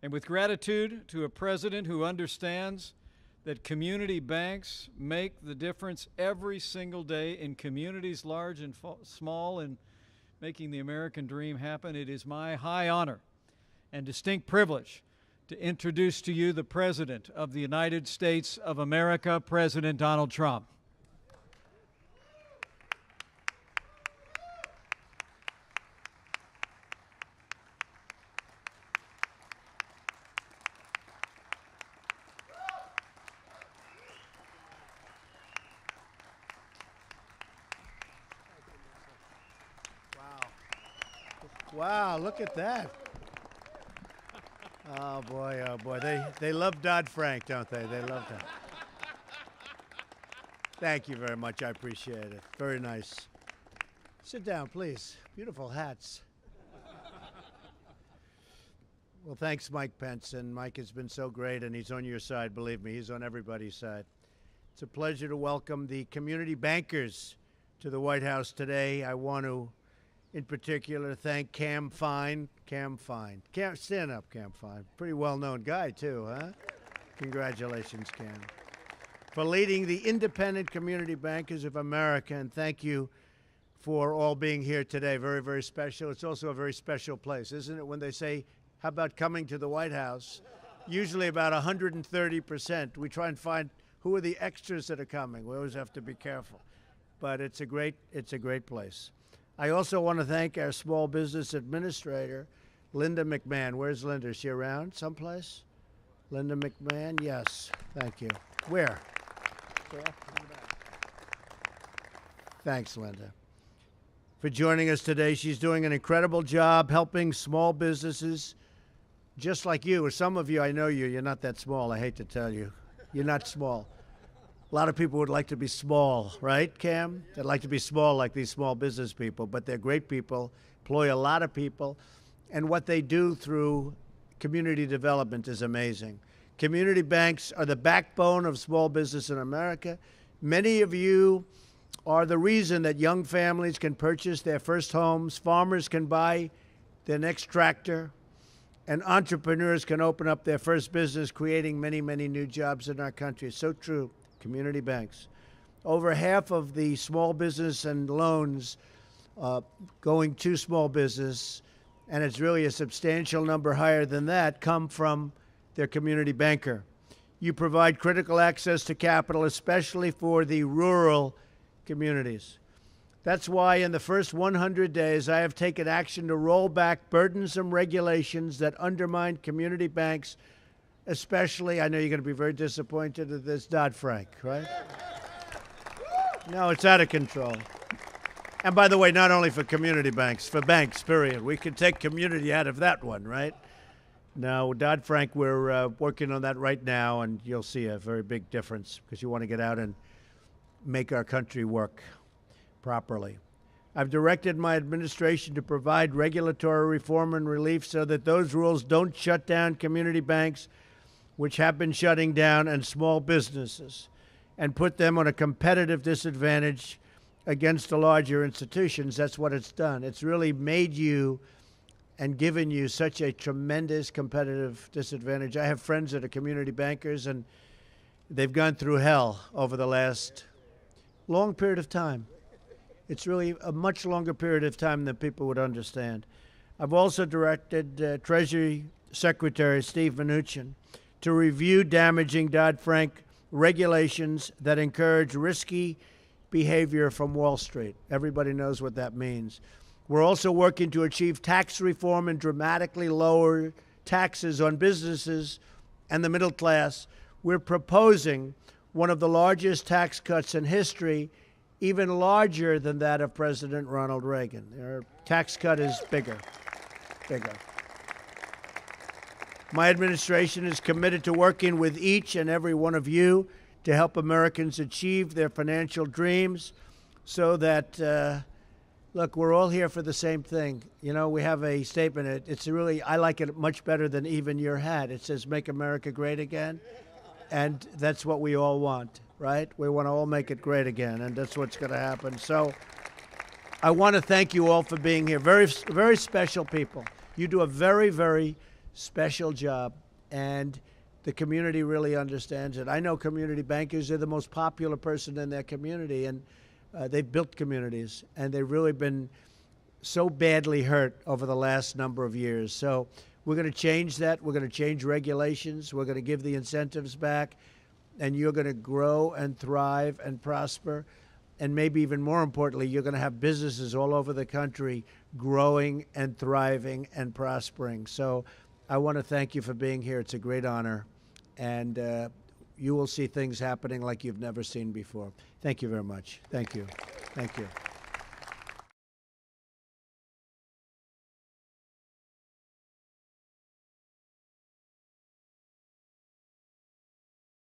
And with gratitude to a president who understands that community banks make the difference every single day in communities large and small in making the American dream happen, it is my high honor and distinct privilege to introduce to you the President of the United States of America, President Donald Trump. Wow, look at that. Oh boy, they love Dodd-Frank, don't they? They love that. Thank you very much, I appreciate it. Very nice. Sit down, please. Beautiful hats. Well, thanks, Mike Pence, and Mike has been so great, and he's on your side, believe me, he's on everybody's side. It's a pleasure to welcome the community bankers to the White House today. I want to in particular, thank Cam Fine. Stand up, Cam Fine. Pretty well-known guy, too, huh? Congratulations, Cam. For leading the Independent Community Bankers of America, and thank you for all being here today. Very, very special. It's also a very special place, isn't it? When they say, how about coming to the White House? Usually about 130%. We try and find who are the extras that are coming. We always have to be careful. But it's a great place. I also want to thank our Small Business Administrator, Linda McMahon. Where's Linda? Is she around someplace? Linda McMahon, yes. Thank you. Where? Thanks, Linda, for joining us today. She's doing an incredible job helping small businesses just like you, or some of you, I know you. You're not that small, I hate to tell you. You're not small. A lot of people would like to be small, right, Cam? They'd like to be small like these small business people, but they're great people, employ a lot of people, and what they do through community development is amazing. Community banks are the backbone of small business in America. Many of you are the reason that young families can purchase their first homes, farmers can buy their next tractor, and entrepreneurs can open up their first business, creating many, many new jobs in our country. It's so true. Community banks. Over half of the small business and loans going to small business, and it's really a substantial number higher than that, come from their community banker. You provide critical access to capital, especially for the rural communities. That's why in the first 100 days, I have taken action to roll back burdensome regulations that undermine community banks, especially, I know you're going to be very disappointed at this, Dodd-Frank, right? No, it's out of control. And by the way, not only for community banks, for banks, period. We could take community out of that one, right? No, Dodd-Frank, we're working on that right now, and you'll see a very big difference because you want to get out and make our country work properly. I've directed my administration to provide regulatory reform and relief so that those rules don't shut down community banks, which have been shutting down, and small businesses, and put them on a competitive disadvantage against the larger institutions. That's what it's done. It's really made you and given you such a tremendous competitive disadvantage. I have friends that are community bankers, and they've gone through hell over the last long period of time. It's really a much longer period of time than people would understand. I've also directed Treasury Secretary Steve Mnuchin to review damaging Dodd-Frank regulations that encourage risky behavior from Wall Street. Everybody knows what that means. We're also working to achieve tax reform and dramatically lower taxes on businesses and the middle class. We're proposing one of the largest tax cuts in history, even larger than that of President Ronald Reagan. Our tax cut is bigger. My administration is committed to working with each and every one of you to help Americans achieve their financial dreams so that, look, we're all here for the same thing. You know, we have a statement. It's really, I like it much better than even your hat. It says, "Make America Great Again." And that's what we all want, right? We want to all make it great again, and that's what's going to happen. So I want to thank you all for being here. Very, very special people. You do a very, very special job, and the community really understands it. I know community bankers are the most popular person in their community, and they've built communities, and they've really been so badly hurt over the last number of years. So we're going to change that. We're going to change regulations. We're going to give the incentives back, and you're going to grow and thrive and prosper. And maybe even more importantly, you're going to have businesses all over the country growing and thriving and prospering. So I want to thank you for being here. It's a great honor. And you will see things happening like you've never seen before. Thank you very much. Thank you. Thank you.